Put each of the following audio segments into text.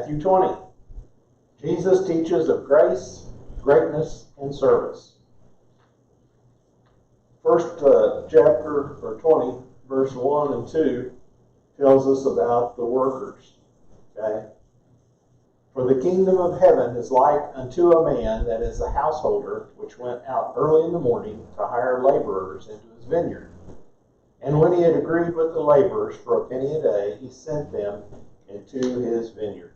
Matthew 20. Jesus teaches of grace, greatness, and service. First chapter, or 20, verse 1 and 2, tells us about the workers. Okay? For the kingdom of heaven is like unto a man that is a householder, which went out early in the morning to hire laborers into his vineyard. And when he had agreed with the laborers for a penny a day, he sent them into his vineyard.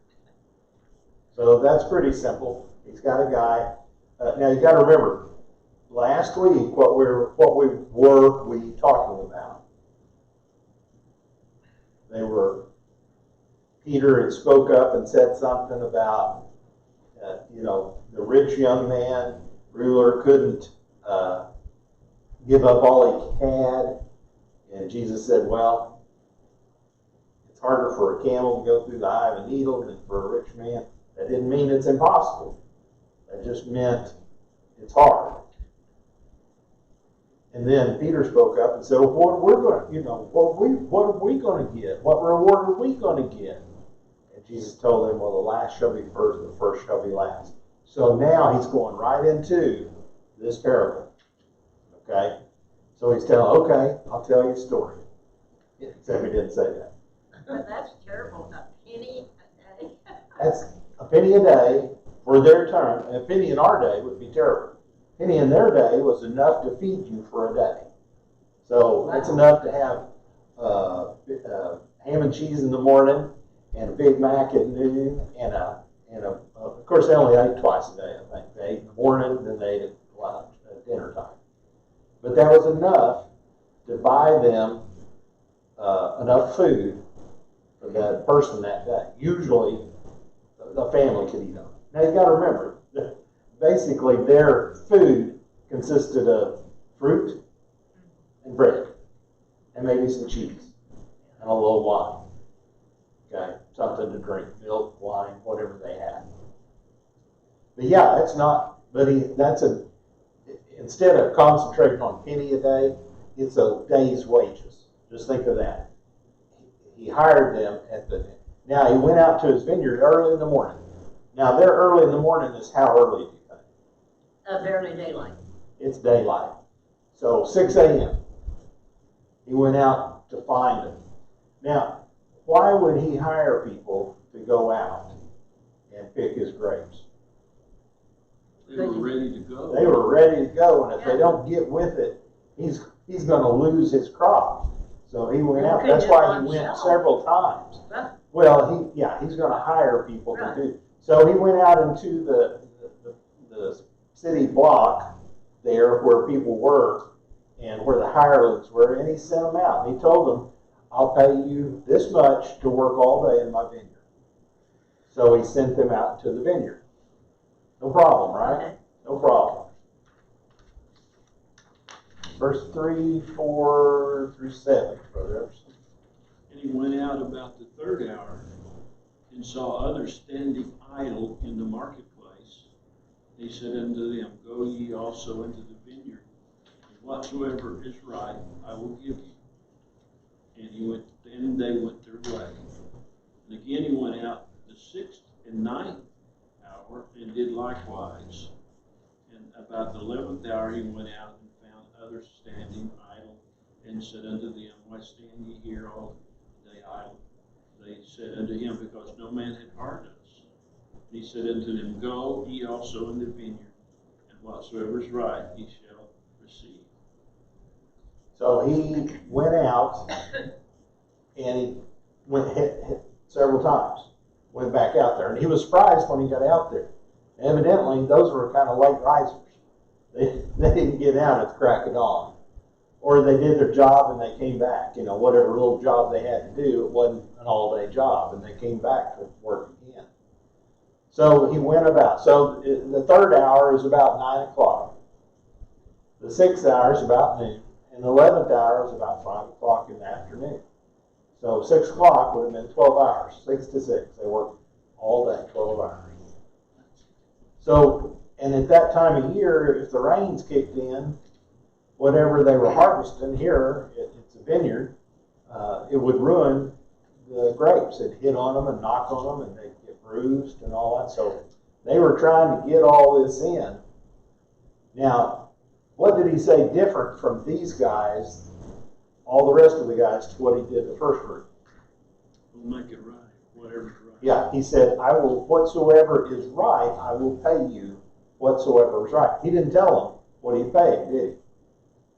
So that's pretty simple. He's got a guy. Now you got to remember, last week what we were talking about? Peter had spoke up and said something about the rich young man ruler couldn't give up all he had, and Jesus said, well, it's harder for a camel to go through the eye of a needle than for a rich man. That didn't mean it's impossible. That just meant it's hard. And then Peter spoke up and said, well, what are we going to get? What reward are we going to get? And Jesus told him, well, the last shall be first, and the first shall be last. So now he's going right into this parable. Okay? So he's telling, okay, I'll tell you a story. Except he didn't say that. But that's terrible. A penny a day. That's a penny a day for their term. A penny in our day would be terrible. A penny in their day was enough to feed you for a day. So wow. That's enough to have ham and cheese in the morning and a Big Mac at noon and of course they only ate twice a day, I think. They ate in the morning, then they ate at lunch, at dinner time. But that was enough to buy them enough food for that person that day. Usually, a family could eat on it. Now, you've got to remember, basically their food consisted of fruit and bread and maybe some cheese and a little wine. Okay, something to drink, milk, wine, whatever they had. But yeah, that's not, instead of concentrating on a penny a day, it's a day's wages. Just think of that. He hired them now he went out to his vineyard early in the morning. Now their early in the morning is how early do you think? Barely daylight. It's daylight. So 6 a.m. He went out to find them. Now, why would he hire people to go out and pick his grapes? They were ready to go. They were ready to go, and if they don't get with it, he's going to lose his crop. So he went out. That's why he went several times. Well, he's going to hire people to do. So he went out into the city block there where people were and where the hirelings were, and he sent them out. And he told them, I'll pay you this much to work all day in my vineyard. So he sent them out to the vineyard. No problem, right? Okay. No problem. Verse 3, 4 through 7, Brother Epperson. And he went out about the third hour and saw others standing idle in the marketplace. He said unto them, go ye also into the vineyard, and whatsoever is right I will give you. And they went their way. And again he went out the 6th and 9th hour and did likewise. And about the 11th hour he went out and found others standing idle, and said unto them, why stand ye here all day idle? They said unto him, because no man had hired us. And he said unto them, go ye also in the vineyard, and whatsoever is right ye shall receive. So he went out, and he went hit several times. Went back out there, and he was surprised when he got out there. Evidently, those were kind of late risers. They didn't get out at the crack of dawn. Or they did their job and they came back. Whatever little job they had to do, it wasn't an all-day job, and they came back to work again. So he went about. So the third hour is about 9 o'clock. The 6th hour is about noon. And the 11th hour is about 5 o'clock in the afternoon. So 6 o'clock would have been 12 hours, 6 to 6. They worked all day, 12 hours. So, and at that time of year, if the rains kicked in, whatever they were harvesting here, it's a vineyard, it would ruin the grapes. It'd hit on them and knock on them, and they'd get bruised and all that. So they were trying to get all this in. Now, what did he say different from these guys, all the rest of the guys, to what he did the first group? We'll make it right, whatever's right. Yeah, he said, I will, whatsoever is right, I will pay you whatsoever is right. He didn't tell them what he paid, did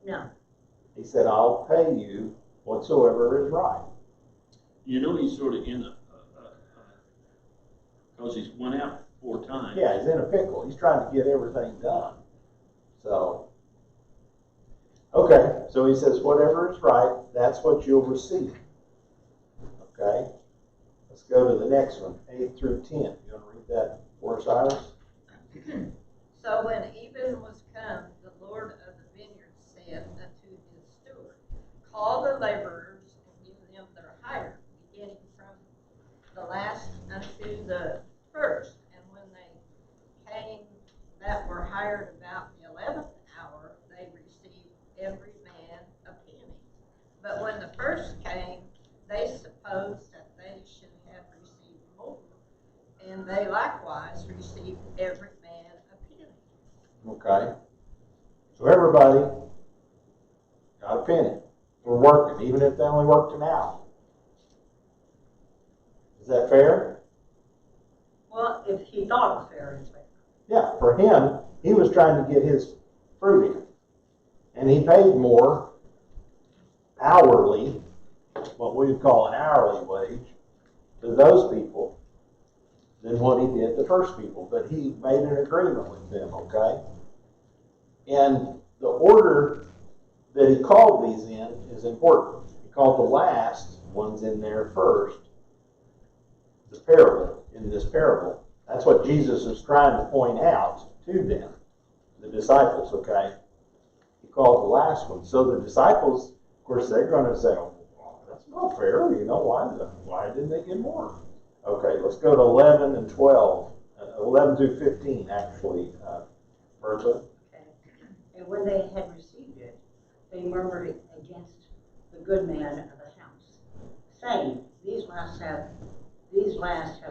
he? No. He said, I'll pay you whatsoever is right. You know, he's sort of in because he's went out 4 times. Yeah, he's in a pickle. He's trying to get everything done. So, okay, so he says, whatever is right, that's what you'll receive. Okay, let's go to the next one, 8 through 10. You want to read that for us, Iris? So when even was come, the Lord of the vineyard said unto his steward, call the laborers and give them their hire, beginning from the last unto the first. And when they came that were hired about the 11th hour, they received every man a penny. But when the first came, they supposed that they should have received more, and they likewise received every man a penny. Okay, so everybody got a penny for working, even if they only worked an hour. Is that fair? Well, if he thought it was fair, it's fair. Yeah, for him, he was trying to get his fruit in. And he paid more hourly, what we would call an hourly wage, to those people than what he did the first people. But he made an agreement with them, okay? And the order that he called these in is important. He called the last ones in there first. The parable, in this parable. That's what Jesus is trying to point out to them, the disciples, okay? He called the last one. So the disciples, of course, they're going to say, oh, that's not fair. You know, why didn't they get more? Okay, let's go to 11 and 12. 11 through 15, actually, Bertha. Okay. And when they had received it, they murmured against the good man of the house, saying, These last have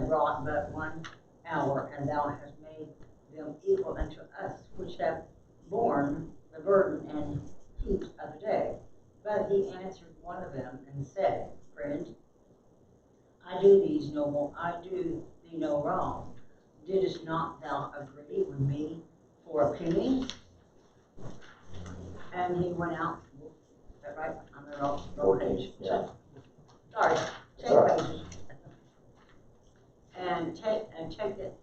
wrought but 1 hour, and thou hast made them equal unto us, which have borne the burden and heat of the day. But he answered one of them and said, Friend, I do thee no wrong. Didst not thou agree with me for a penny? And he went out. Is that right? I'm in the wrong page. Yeah. Sorry, change Right. pages. And take it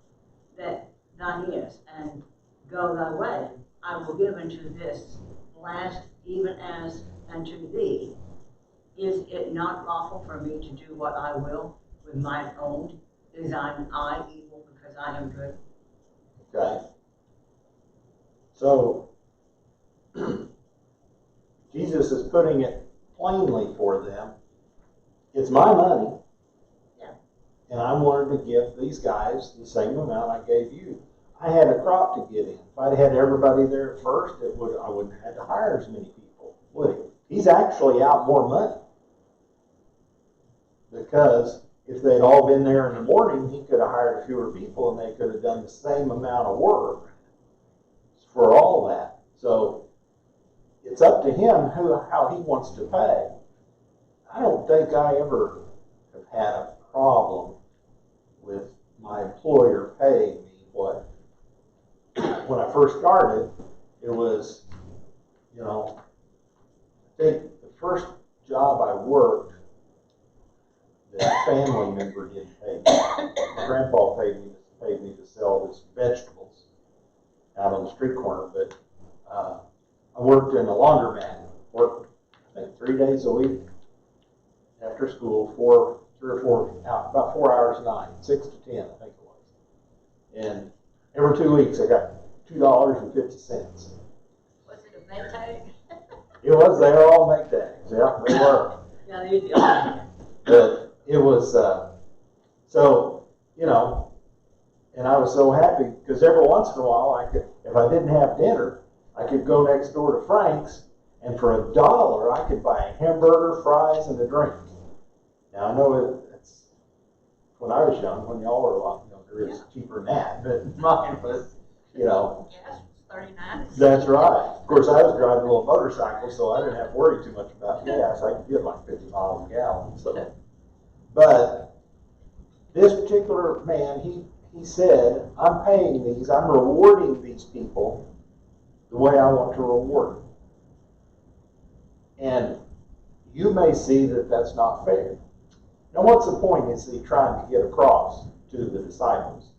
that thine is, and go thy way. I will give unto this last even as unto thee. Is it not lawful for me to do what I will with mine own? Is I evil because I am good? Okay. So, Jesus is putting it plainly for them. It's my money. Yeah. And I wanted to give these guys the same amount I gave you. I had a crop to get in. If I'd had everybody there at first, I wouldn't have had to hire as many people, would he? He's actually out more money. Because if they'd all been there in the morning, he could have hired fewer people and they could have done the same amount of work for all that. So it's up to him how he wants to pay. I don't think I ever have had a problem with my employer paying me what. When I first started, it was, I think the first job I worked, the family member didn't pay me. My grandpa paid me to sell his vegetables out on the street corner, but I worked in a laundromat. Worked, I think, 3 days a week after school, about 4 hours a night, 6 to 10, I think it was. And every 2 weeks, I got $2.50. Was it a Maytag? It was. They were all Maytags. Yeah, they were. Yeah, they do. But it was, and I was so happy because every once in a while, if I didn't have dinner, I could go next door to Frank's, and for $1, I could buy a hamburger, fries, and a drink. Now, I know it's when I was young, when y'all were a lot younger. There is cheaper than that, but mine was, you know. Gas was 39. That's right. Of course, I was driving a little motorcycle, so I didn't have to worry too much about gas. I could get like 50 miles a gallon. So, but this particular man, he said, I'm paying these, I'm rewarding these people the way I want to reward them. And you may see that that's not fair. Now, what's the point is he trying to get across to the disciples?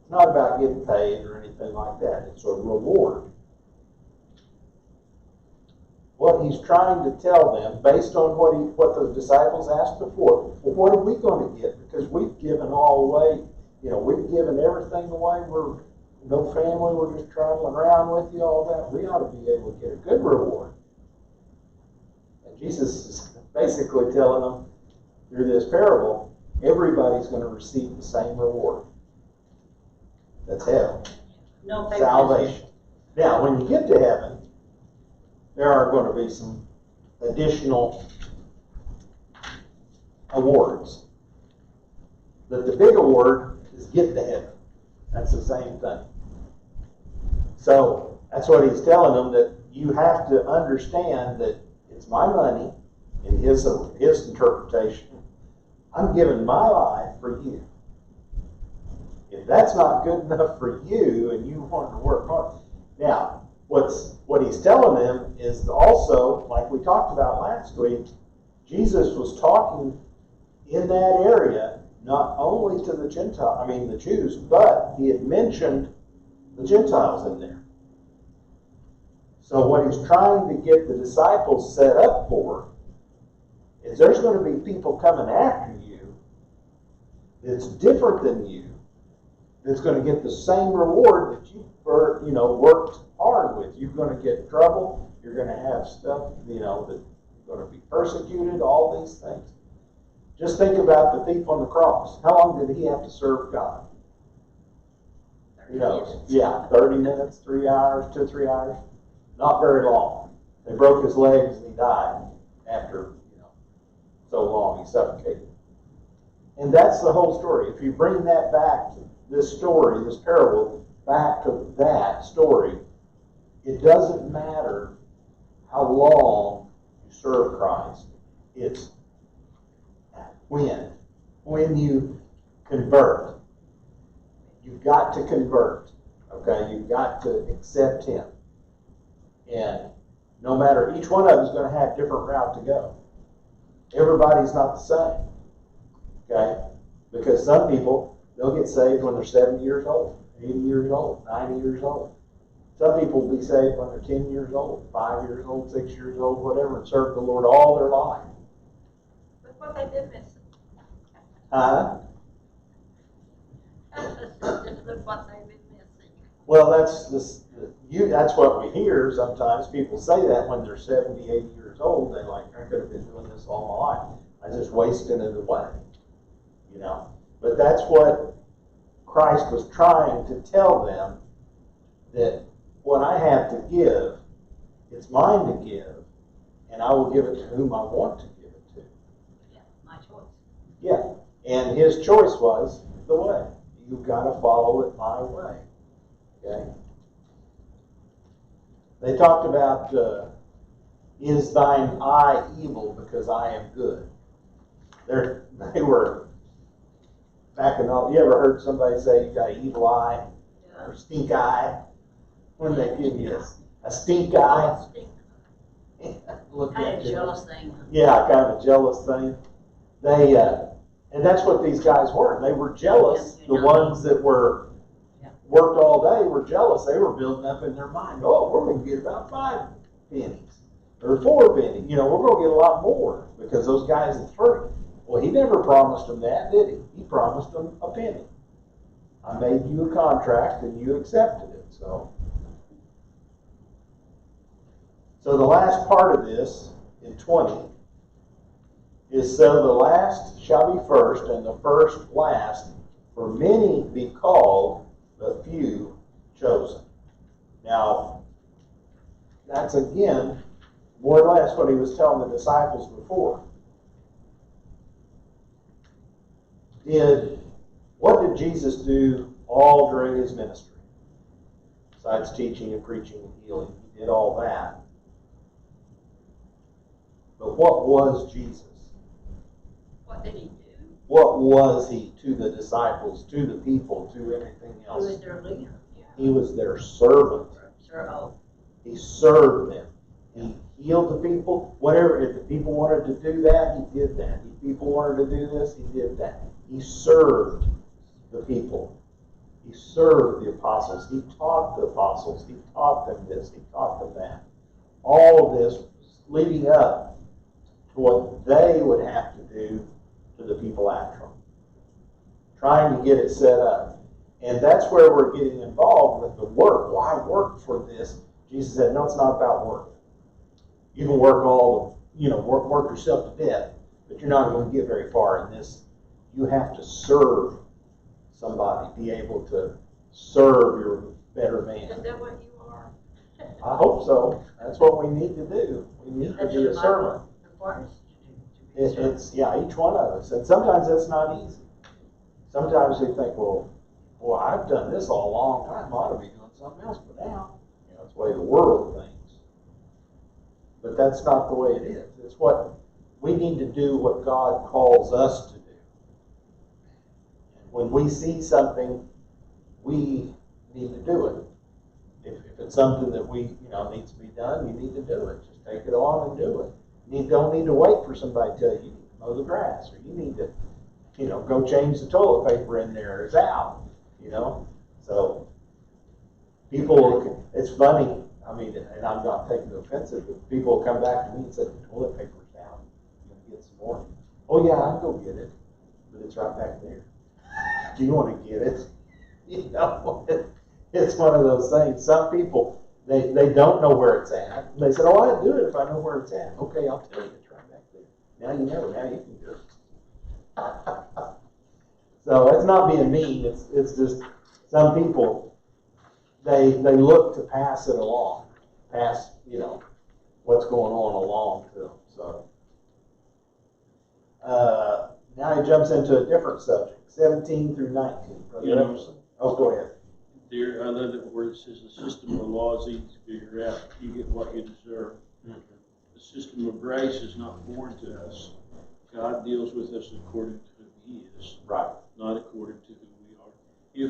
It's not about getting paid or anything like that. It's a reward. What he's trying to tell them, based on what the disciples asked before, well, what are we going to get? Because we've given all away. You know, we've given everything away. We're no family. We're just traveling around with you, all that. We ought to be able to get a good reward. And Jesus is basically telling them through this parable, everybody's going to receive the same reward. That's heaven. No Salvation. Now, when you get to heaven, there are going to be some additional awards. But the big award is get to heaven. That's the same thing. So that's what he's telling them, that you have to understand that it's my money, in his interpretation. I'm giving my life for you. If that's not good enough for you and you want to work hard. Now, what he's telling them is also, like we talked about last week, Jesus was talking in that area not only to the the Jews, but he had mentioned the Gentiles in there. So what he's trying to get the disciples set up for is there's going to be people coming after you that's different than you, that's going to get the same reward that you worked hard with. You're going to get trouble. You're going to have stuff, that you're going to be persecuted, all these things. Just think about the thief on the cross. How long did he have to serve God? 30 minutes. Yeah, 30 minutes, 3 hours, 2 or 3 hours. Not very long. They broke his legs and he died after, so long. He suffocated. And that's the whole story. If you bring that back to this story, this parable, back to that story, it doesn't matter how long you serve Christ. It's when you convert. You've got to convert. Okay? You've got to accept him. And no matter, each one of them is going to have a different route to go. Everybody's not the same. Okay? Because some people, they'll get saved when they're 70 years old, 80 years old, 90 years old. Some people will be saved when they're 10 years old, 5 years old, 6 years old, whatever, and serve the Lord all their life. Look what they've been missing. Huh? Look what they've been missing. Well, that's what we hear sometimes. People say that when they're 70, 80 years old. They're like, I could have been doing this all my life. I just wasted it away. But that's what Christ was trying to tell them, that what I have to give, it's mine to give, and I will give it to whom I want to give it to. Yeah, my choice. Yeah, and his choice was the way. You've got to follow it my way. Okay? They talked about, is thine eye evil because I am good? They were back in all. You ever heard somebody say you got an evil eye or stink eye? When they give you a stink eye, look Kind at of you. jealous thing. Yeah, kind of a jealous thing. And that's what these guys were. They were jealous. The ones that were worked all day were jealous. They were building up in their mind, oh, we're going to get about 5 pennies or 4 pennies. We're going to get a lot more because those guys at first. Well, he never promised them that, did he? He promised them a penny. I made you a contract and you accepted it. So the last part of this in 20 is, so the last shall be first and the first last, for many be called, but few chosen. Now, that's again more or less what he was telling the disciples before. what did Jesus do all during his ministry? Besides teaching and preaching and healing, he did all that. But what was Jesus? What did he do? What was he to the disciples, to the people, to everything He else? was their leader. He was their servant. Sure. Oh, He served them. He healed the people. Whatever, if the people wanted to do that, he did that. If people wanted to do this, he did that. He served the people. He served the apostles. He taught the apostles. He taught them this. He taught them that. All of this was leading up to what they would have to do to the people after them. Trying to get it set up. And that's where we're getting involved with the work. Why work for this? Jesus said, no, it's not about work. You can work work yourself to death, but you're not going to get very far in this. You have to serve somebody, be able to serve your better man. Is that what you are? I hope so. That's what we need to do. We need to that's be what a the servant. Bible requires us to do. To be a servant. It's, each one of us. And sometimes that's not easy. Sometimes we think, well, I've done this all a long time. I ought to be doing something else for now. That's the way the world thinks. But that's not the way it is. It's what we need to do, what God calls us to do. And when we see something, we need to do it. If it's something that needs to be done, you need to do it. Just take it on and do it. You don't need to wait for somebody to tell you need to mow the grass, or you need to, go change the toilet paper in there. It's out. So people, it's funny. I mean, and I'm not taking it offensive, but people will come back to me and say, the toilet paper's out. I'm going to get some more. Oh, yeah, I'll go get it. But it's right back there. Do you want to get it? It's one of those things. Some people, they don't know where it's at. They said, I'd do it if I know where it's at. Okay, I'll tell you, it's right back there. Now you know, now you can do it. So it's not being mean. It's just some people, they look to pass it along, pass what's going on along to them. So now he jumps into a different subject, 17 through 19. Brother Emerson. Oh, go ahead. There, I love that where it says the system of law is easy to figure out. You get what you deserve. Mm-hmm. The system of grace is not foreign to us. God deals with us according to who He is, Right. not according to who we are.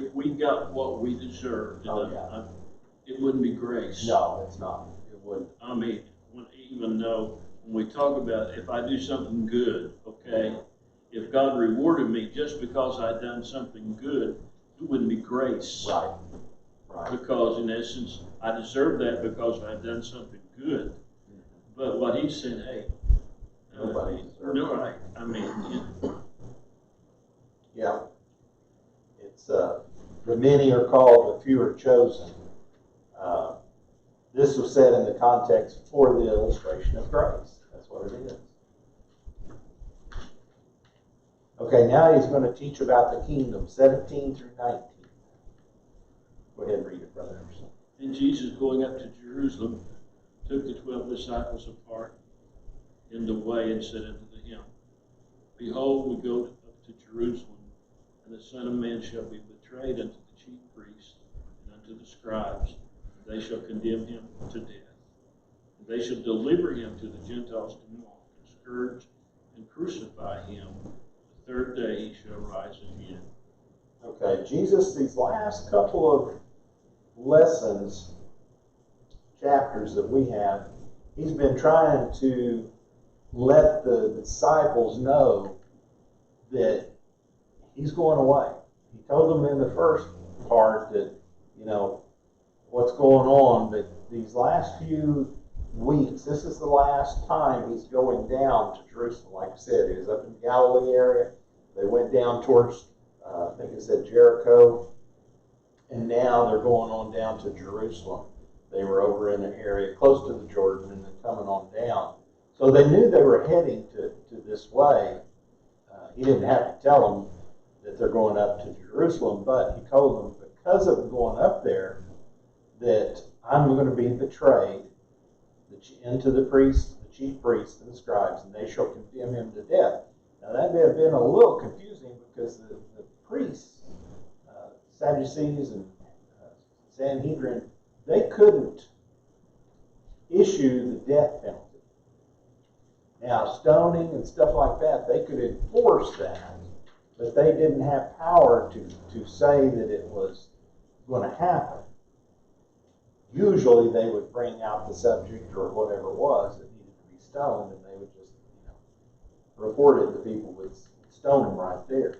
If we got what we deserved, it wouldn't be grace. No, it's not. It wouldn't. I mean, even though when we talk about if I do something good, okay, if God rewarded me just because I'd done something good, it wouldn't be grace. Right. Right. Because in essence, I deserve that because I've done something good. Mm-hmm. But what He's saying, hey, Nobody deserves no, it. right. I mean, Yeah. It's the many are called, the few are chosen. This was said in the context for the illustration of grace. That's what it is. Okay, now he's going to teach about the kingdom, 17 through 19. Go ahead and read it, Brother Emerson. And Jesus, going up to Jerusalem, took the 12 disciples apart in the way and said unto him, Behold, we go up to Jerusalem, and the Son of Man shall be betrayed unto the chief priests and unto the scribes. They shall condemn him to death. And they shall deliver him to the Gentiles to mock, and scourge, and crucify him. The third day he shall rise again. Okay, Jesus, these last couple of lessons, chapters that we have, he's been trying to let the disciples know that he's going away. He told them in the first part that, what's going on, but these last few weeks, this is the last time he's going down to Jerusalem. Like I said, he was up in the Galilee area. They went down towards, I think it said Jericho, and now they're going on down to Jerusalem. They were over in the area close to the Jordan and then coming on down. So they knew they were heading to this way. He didn't have to tell them that they're going up to Jerusalem, but he told them because of going up there that I'm going to be betrayed into the priests, the chief priests and the scribes, and they shall condemn him to death. Now that may have been a little confusing because the priests, Sadducees and Sanhedrin, they couldn't issue the death penalty. Now, stoning and stuff like that, they could enforce that, but they didn't have power to say that it was going to happen. Usually they would bring out the subject or whatever it was that needed to be stoned, and they would just, report it to people would stone him right there.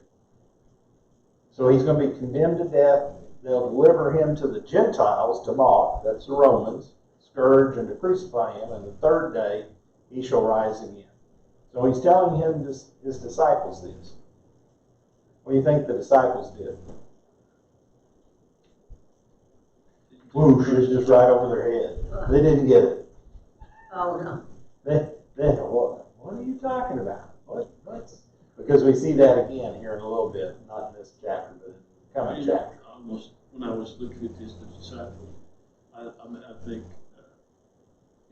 So he's going to be condemned to death. They'll deliver him to the Gentiles to mock, that's the Romans, scourge and to crucify him, and the third day he shall rise again. So he's telling his disciples this. What do you think the disciples did? Whoosh, it's just right over their head. They didn't get it. Oh, no. They what are you talking about? What's? Because we see that again here in a little bit, not in this chapter, but in the coming chapter. Almost, when I was looking at this, the disciples, I think,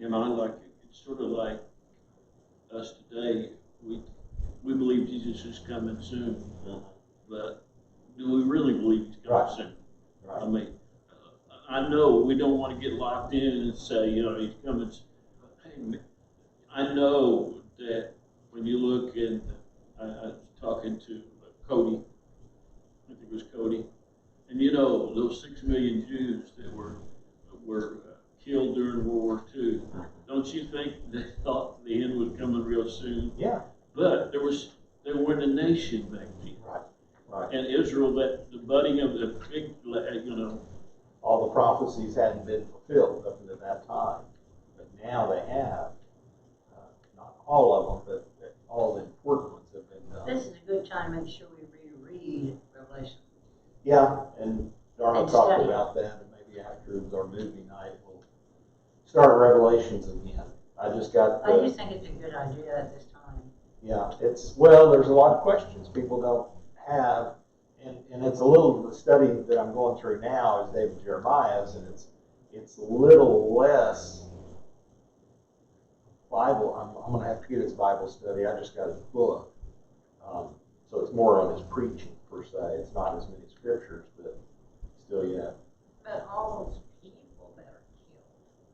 I like it. It's sort of like us today. We believe Jesus is coming soon, but do we really believe he's coming soon? Right. I mean, I know we don't want to get locked in and say, he's coming. Hey, I know that when you look in, I was talking to Cody, I think it was Cody, and those 6 million Jews that were killed during World War II. Don't you think they thought the end was coming real soon? Yeah. But they were in a nation back then. Right. And Israel, that the budding of the big, all the prophecies hadn't been fulfilled up until that time, but now they have. Not all of them, but all the important ones have been done. This is a good time to make sure we reread Revelation. Yeah, and Darla And talked study. about that, and maybe after our movie night, we'll start Revelations again. I just think it's a good idea at this time. Yeah, there's a lot of questions people don't have, and it's a little, the study that I'm going through now is David Jeremiah's, and it's a little less Bible. I'm going to have to get his Bible study. I just got his book. So it's more on his preaching, per se. It's not as many scriptures, but still, yeah. But all those people that are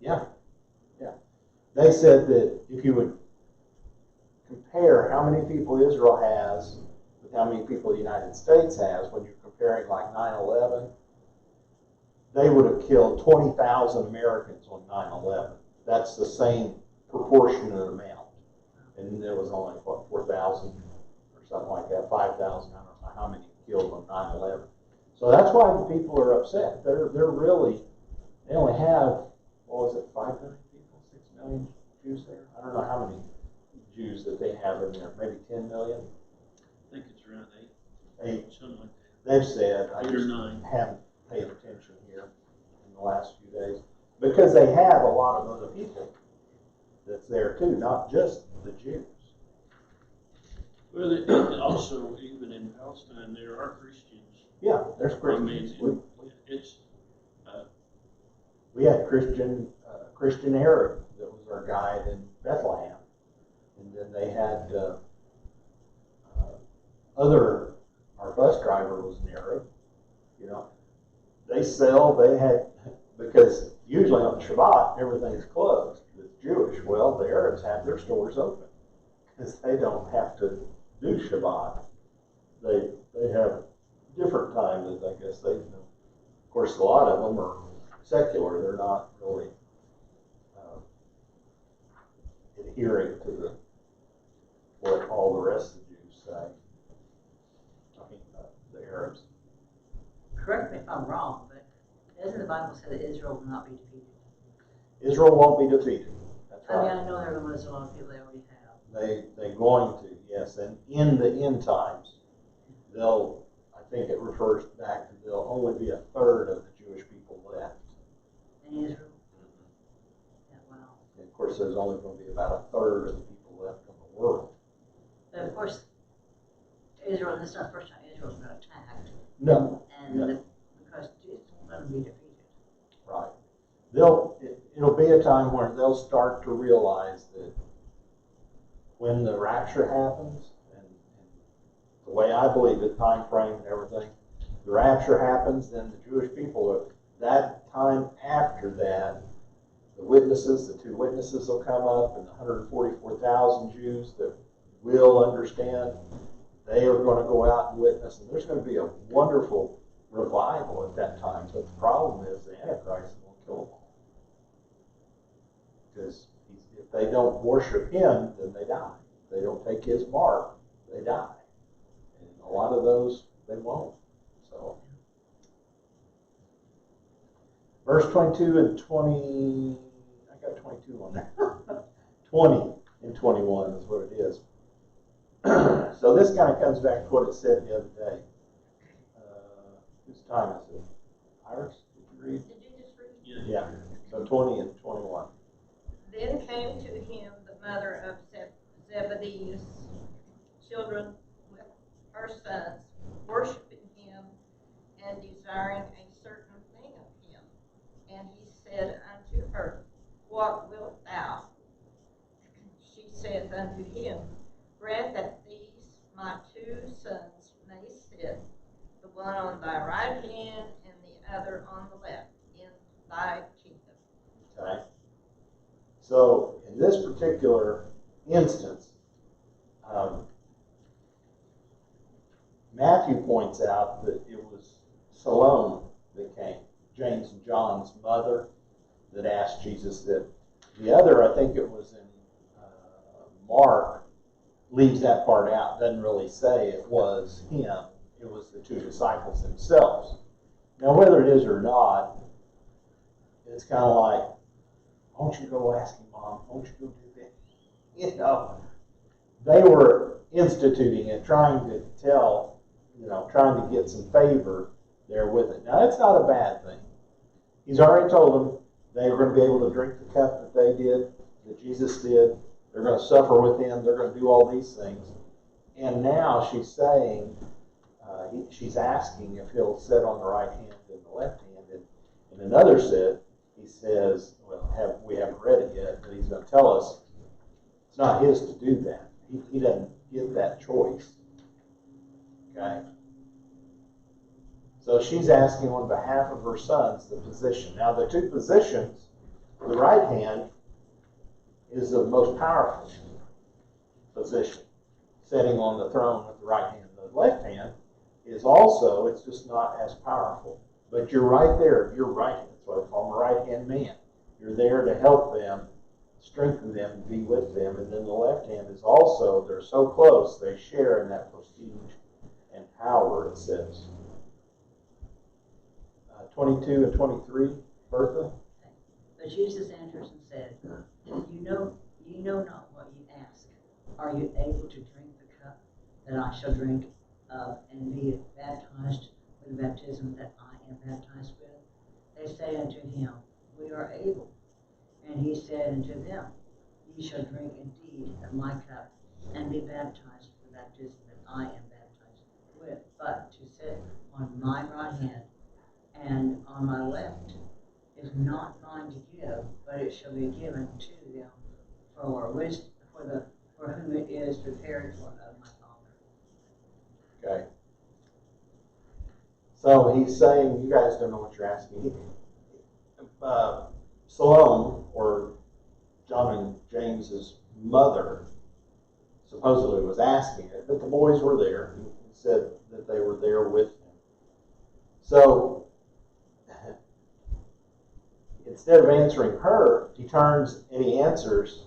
killed. Yeah. They said that if you would compare how many people Israel has with how many people the United States has, when you're comparing like 9/11, they would have killed 20,000 Americans on 9/11. That's the same proportionate amount. And there was only, 4,000 or something like that, 5,000, I don't know how many killed on 9/11. So that's why the people are upset. They only have, 5 million people, 6 million Jews there? I don't know how many Jews that they have in there, maybe 10 million? I think it's around 8. something like that. They've said, I 8 or just 9. haven't paid attention here in the last few days, because they have a lot of other people that's there too, not just the Jews. Well, also, even in Palestine, there are Christians. Yeah, there's Christians. We had Christian Arab that was our guide in Bethlehem, and then they had our bus driver was an Arab. Because usually on Shabbat everything's closed. It's Jewish. Well, the Arabs have their stores open because they don't have to do Shabbat. They have different times, I guess they know. Of course, a lot of them are secular. They're not really adhering to what all the rest of the Jews say. I mean, the Arabs. Correct me if I'm wrong, but doesn't the Bible say that Israel will not be defeated? Israel won't be defeated. That's right. I know there was a lot of people they already have. They're going to, yes, and in the end times, I think it refers back to there'll only be a third of the Jewish people left. In Israel? Yeah, wow. And of course, there's only going to be about a third of the people left in the world. But of course, Israel, this is not the first time Israel's been attacked. No. And because it's going to be defeated. Right. It'll be a time where they'll start to realize that when the rapture happens and the way I believe it, time frame and everything, the rapture happens, then the Jewish people, that time after that, the witnesses, the two witnesses will come up, and the 144,000 Jews that will understand, they are going to go out and witness, and there's going to be a wonderful revival at that time. But the problem is the Antichrist will kill them all. Because if they don't worship him, then they die. If they don't take his mark, they die. And a lot of those, they won't. So, verse 22 and 20, I got 22 on there. 20 and 21 is what it is. So this kind of comes back to what it said the other day. Whose time is it? Iris, did you read? Did you just read? Yeah. So 20 and 21. Then came to him the mother of Zebedee's children with her sons, worshiping him and desiring a certain thing of him. And he said unto her, What wilt thou? She saith unto him, Grant that these my two sons may sit, the one on thy right hand and the other on the left, in thy kingdom. Okay. So in this particular instance, Matthew points out that it was Salome that came, James and John's mother, that asked Jesus that. The other, I think it was in Mark, leaves that part out, doesn't really say it was him, it was the two disciples themselves. Now whether it is or not, it's kind of like, won't you go ask him, Mom, won't you go do that? You know, they were instituting it, trying to tell, trying to get some favor there with it. Now that's not a bad thing. He's already told them they were going to be able to drink the cup that they did, that Jesus did. They're going to suffer with him. They're going to do all these things. And now she's saying, she's asking if he'll sit on the right hand and the left hand. And in another set, he says, well, we haven't read it yet, but he's going to tell us it's not his to do that. He doesn't get that choice. Okay? So she's asking on behalf of her sons the position. Now the two positions, the right hand is the most powerful position, sitting on the throne with the right hand. The left hand is also, it's just not as powerful. But you're right there, you're right. That's why they call him a right-hand man. You're there to help them, strengthen them, and be with them. And then the left hand is also, they're so close, they share in that prestige and power, it says. 22 and 23, Bertha? But Jesus answers and said, You know not what you ask. Are you able to drink the cup that I shall drink of, and be baptized with the baptism that I am baptized with? They say unto him, We are able. And he said unto them, Ye shall drink indeed of my cup, and be baptized with the baptism that I am baptized with. But to sit on my right hand and on my left is not mine to give, but it shall be given to them for whom it is prepared for of my Father. Okay. So he's saying, you guys don't know what you're asking. Salome, or John and James's mother, supposedly was asking it, but the boys were there. He said that they were there with him. So instead of answering her, he turns and he answers,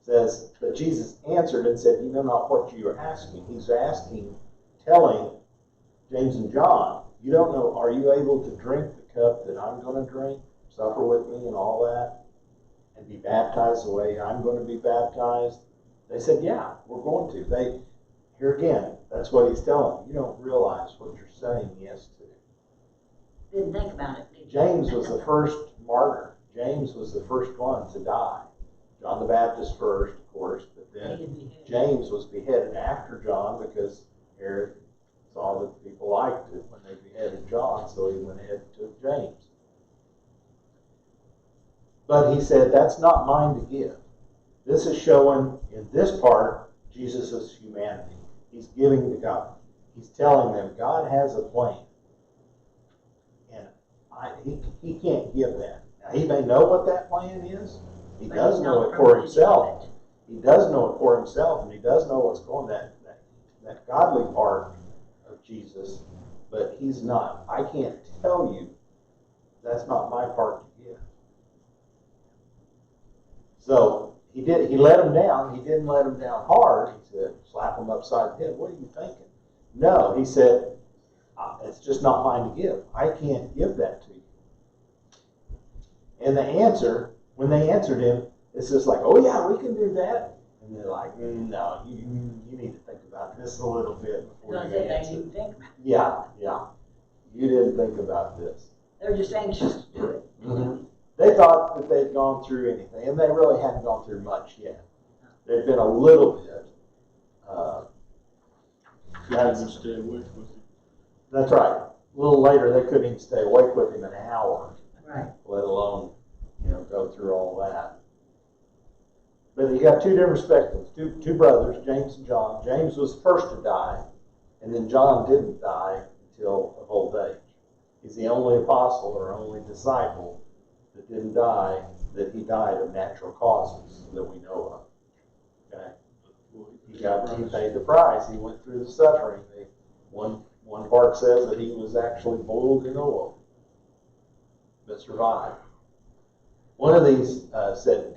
says, but Jesus answered and said, You know not what you are asking. He's asking, telling James and John, you don't know, are you able to drink the cup that I'm going to drink, suffer with me and all that, and be baptized the way I'm going to be baptized? They said, yeah, we're going to. Here again, that's what he's telling them. You don't realize what you're saying yes to. Didn't think about it. James was the first martyr. James was the first one to die. John the Baptist first, of course, but then James was beheaded after John because Herod saw that people liked it when they beheaded John, so he went ahead and took James. But he said, that's not mine to give. This is showing, in this part, Jesus' humanity. He's giving to God. He's telling them God has a plan. And he can't give that. Now, he may know what that plan is. He does know it for himself. He does know it for himself, and he does know what's going on, that godly part of Jesus, but he's not. I can't tell you. That's not my part to give. So he let him down. He didn't let him down hard. He said, slap him upside the head. What are you thinking? No, he said, it's just not mine to give. I can't give that to you. And the answer, when they answered him, it's just like, oh yeah, we can do that. And they're like, no, you need to think about this a little bit before you answer. They didn't think about it. Yeah. You didn't think about this. They're just anxious to do it. Mm-hmm. They thought that they'd gone through anything, and they really hadn't gone through much yet. There'd been a little bit. Stay awake with him. That's right. A little later, they couldn't even stay awake with him an hour, Right. let alone, go through all that. But you got two different perspectives. Two brothers, James and John. James was the first to die, and then John didn't die until of old age. He's the only apostle or only disciple that didn't die, that he died of natural causes that we know of. Okay? He paid the price. He went through the suffering. One part says that he was actually boiled in oil, but survived. One of these said,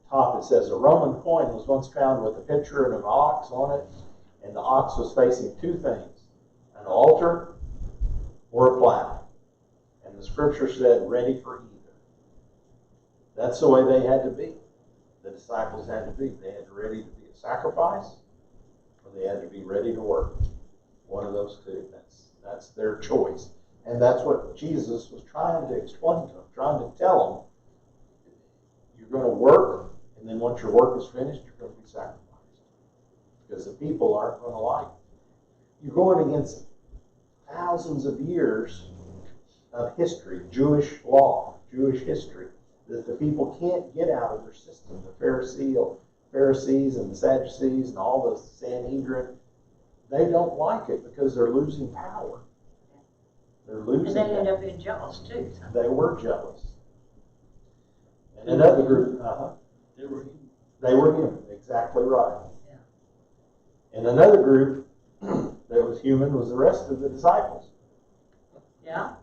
top it says, a Roman coin was once found with a picture and an ox on it, and the ox was facing two things, an altar or a plow. And the scripture said, ready for either. That's the way they had to be. The disciples had to be. They had to be ready to be a sacrifice, or they had to be ready to work. One of those two. That's their choice. And that's what Jesus was trying to explain to them, trying to tell them, you're going to work, and then once your work is finished, you're going to be sacrificed. Because the people aren't going to like it. You're going against thousands of years of history, Jewish law, Jewish history, that the people can't get out of their system. The Pharisees and the Sadducees and all the Sanhedrin, they don't like it because they're losing power. They're losing. And they end up being jealous too. So. They were jealous. And another group, they were human, exactly right. Yeah. And another group that was human was the rest of the disciples. Yeah.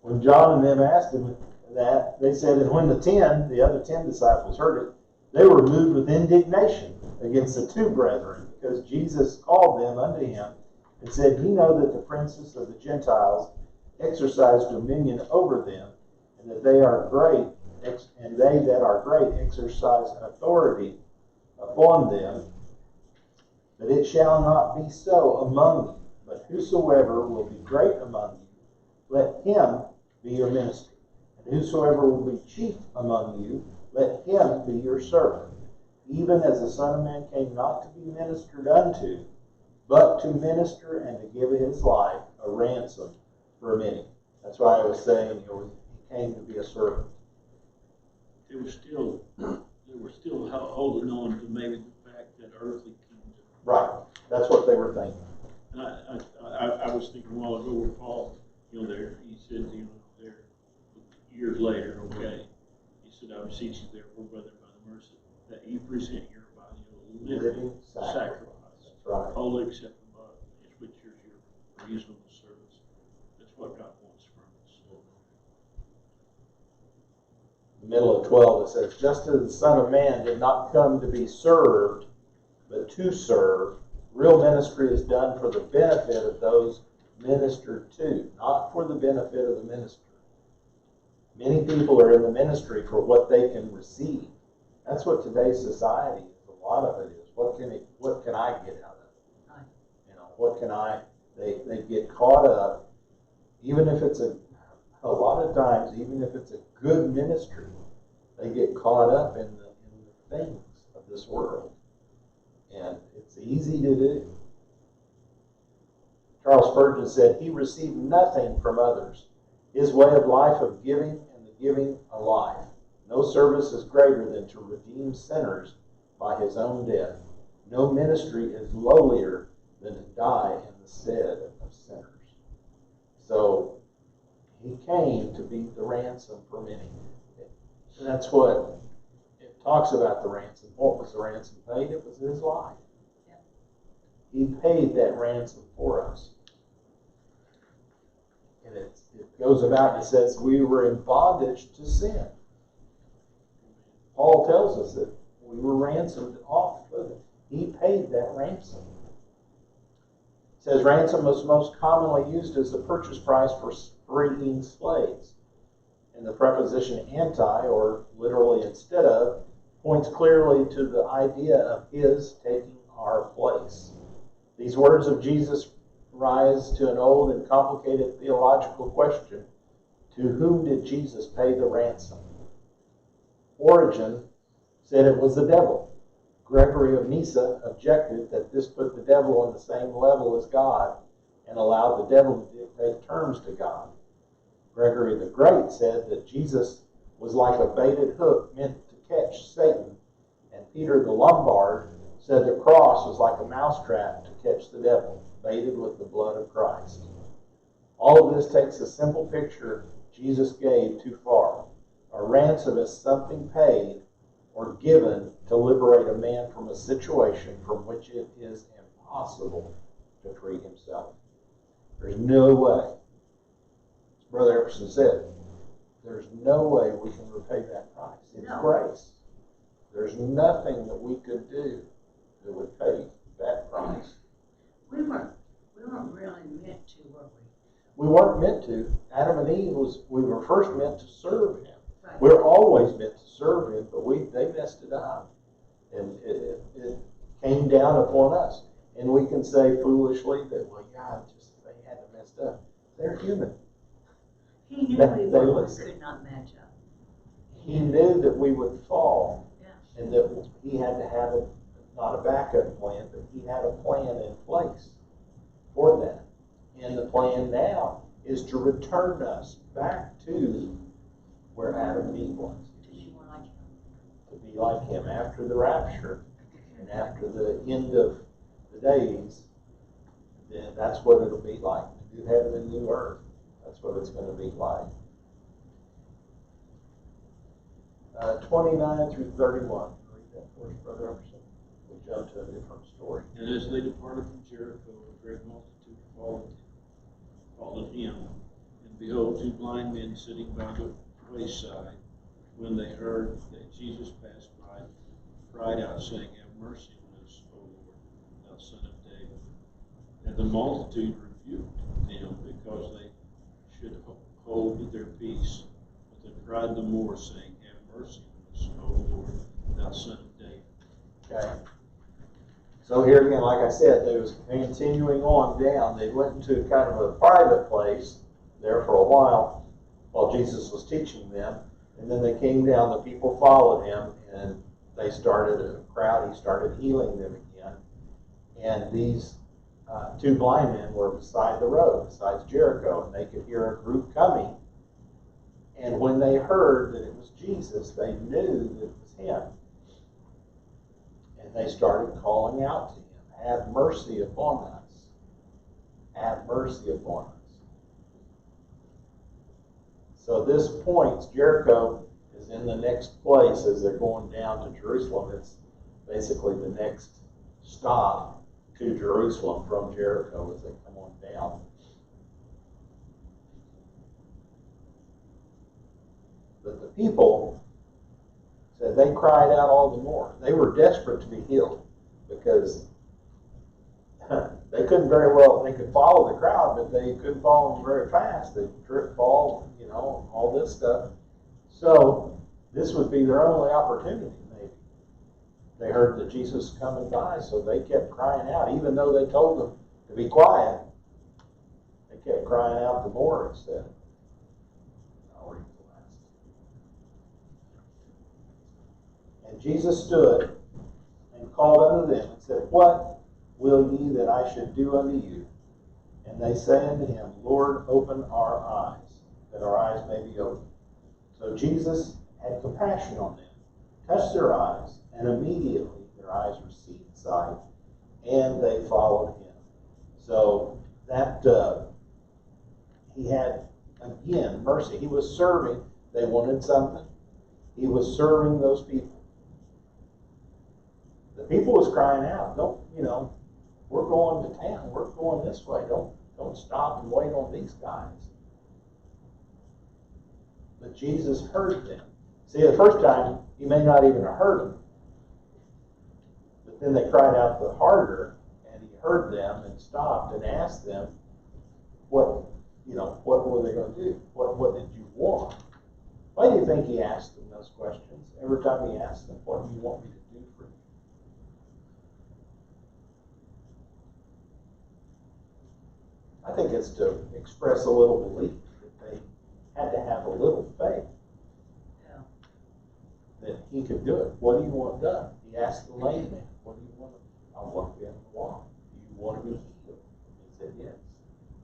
When John and them asked him that, they said, and when the other 10 disciples heard it, they were moved with indignation against the two brethren, because Jesus called them unto him and said, ye know that the princes of the Gentiles exercise dominion over them, and that they are great, and they that are great exercise authority upon them. But it shall not be so among you, but whosoever will be great among you, let him be your minister. And whosoever will be chief among you, let him be your servant. Even as the Son of Man came not to be ministered unto, but to minister and to give his life a ransom for many. That's why I was saying, he came to be a servant. They were still holding on to maybe the fact that earthly kingdom. Right. That's what they were thinking. And I was thinking a while ago where Paul, there, he said, there, years later, okay, he said, I beseech you therefore, brother, by the mercy, that you present your body a living sacrifice. That's right. Wholly acceptable, which is your reasonable service. That's what God wants from us. In the middle of 12, it says, just as the Son of Man did not come to be served, but to serve. Real ministry is done for the benefit of those ministered to, not for the benefit of the minister. Many people are in the ministry for what they can receive. That's what today's society is. A lot of it is. What can I get out of it? They get caught up, even if it's a lot of times, even if it's a good ministry, they get caught up in the things of this world. And it's easy to do. Charles Spurgeon said, he received nothing from others. His way of life of giving and the giving a life. No service is greater than to redeem sinners by his own death. No ministry is lowlier than to die in the stead of sinners. So he came to be the ransom for many. And that's what it talks about, the ransom. What was the ransom paid? It was his life. He paid that ransom for us. And it goes about and it says we were in bondage to sin. Paul tells us that we were ransomed off with it. He paid that ransom. It says ransom was most commonly used as the purchase price for freeing slaves. And the preposition anti, or literally instead of, points clearly to the idea of his taking our place. These words of Jesus rise to an old and complicated theological question. To whom did Jesus pay the ransom? Origen said it was the devil. Gregory of Nyssa objected that this put the devil on the same level as God and allowed the devil to dictate terms to God. Gregory the Great said that Jesus was like a baited hook meant to catch Satan, and Peter the Lombard said the cross was like a mousetrap to catch the devil, baited with the blood of Christ. All of this takes a simple picture Jesus gave too far. A ransom is something paid or given to liberate a man from a situation from which it is impossible to free himself. There's no way, as Brother Epperson said, there's no way we can repay that price. It's grace. There's nothing that we could do that would pay that price. We weren't really meant to, were we? We weren't meant to. Adam and Eve we were first meant to serve him. Right. We're always meant to serve him, but they messed it up. And it came down upon us. And we can say foolishly that, well, God, just they hadn't messed up. They're human. He knew They could not match up. He knew that we would fall. Yeah. And that he had to have not a backup plan, but he had a plan in place for that. And the plan now is to return us back to where Adam and Eve was. To be more like him. To be like him after the rapture and after the end of the days. Then that's what it'll be like. New heaven and new earth. That's what it's going to be like. 29 through 31. Read that for us, Brother Epperson. We jump to a different story. And as they departed from Jericho, a great multitude followed him. And behold, two blind men sitting by the wayside, when they heard that Jesus passed by, cried out, saying, Have mercy on us, O Lord, thou Son of David. And the multitude rebuked them because they should hold their peace. But they cried the more, saying, Have mercy on us, O Lord, thou Son of David. Okay. So here again, like I said, they was continuing on down. They went into kind of a private place there for a while Jesus was teaching them. And then they came down, the people followed him, and they started a crowd. He started healing them again. And these two blind men were beside the road, besides Jericho, and they could hear a group coming. And when they heard that it was Jesus, they knew that it was him. And they started calling out to him, Have mercy upon us. Have mercy upon us. So this point, Jericho is in the next place as they're going down to Jerusalem. It's basically the next stop to Jerusalem from Jericho as they come on down. But the people said they cried out all the more. They were desperate to be healed because they couldn't very well, they could follow the crowd, but they couldn't follow them very fast. They'd trip, fall, all this stuff. So this would be their only opportunity, maybe. They heard that Jesus was coming by, so they kept crying out, even though they told them to be quiet. They kept crying out the more instead. I'll read the last. And Jesus stood and called unto them and said, What will ye that I should do unto you? And they say unto him, Lord, open our eyes, that our eyes may be opened. So Jesus had compassion on them, touched their eyes, and immediately their eyes received sight, and they followed him. So that he had, again, mercy. He was serving. They wanted something. He was serving those people. The people was crying out, don't, we're going to town. We're going this way. Don't stop and wait on these guys. But Jesus heard them. See, the first time, he may not even have heard them. But then they cried out the harder, and he heard them and stopped and asked them, what were they going to do? What did you want? Why do you think he asked them those questions? Every time he asked them, what do you want me to do for you? I think it's to express a little belief that they had to have a little faith that he could do it. What do you want done? He asked the lame man, what do you want? I want to be able to walk. Do you want to be healed? He said yes.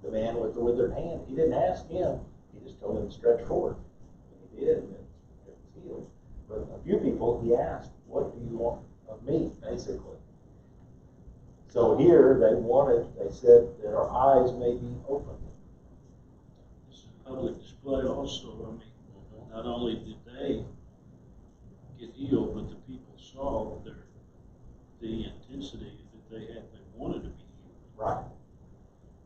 The man with the withered hand, he didn't ask him. He just told him to stretch forward. And he did, and it was healed. But a few people, he asked, what do you want of me, basically? So here, they said that our eyes may be opened. It's a public display also. I mean, not only did they get healed, but the people saw the intensity that they wanted to be healed. Right.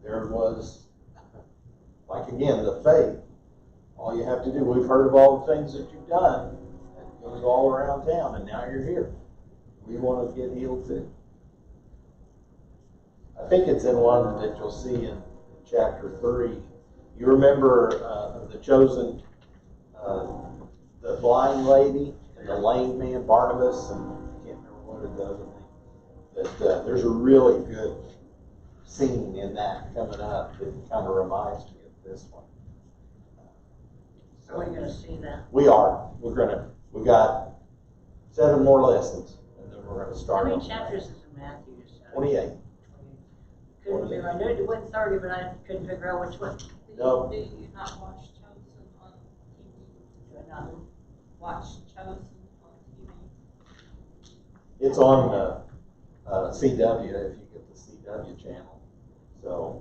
There was, like again, the faith. All you have to do, we've heard of all the things that you've done. It goes all around town, and now you're here. We want to get healed too. I think it's in one that you'll see in chapter 3. You remember the chosen, the blind lady and the lame man, Barnabas, and I can't remember what it does. But there's a really good scene in that coming up that kind of reminds me of this one. So we're going to see that. We are. We got 7 more lessons, and then we're going to How start. many chapters is in Matthew? 28. Couldn't remember. I knew it went 30, but I couldn't figure out which one. No. Do you not watch Chosen on TV? Do I not? Watch Chosen on TV? It's on CW if you get the CW channel. So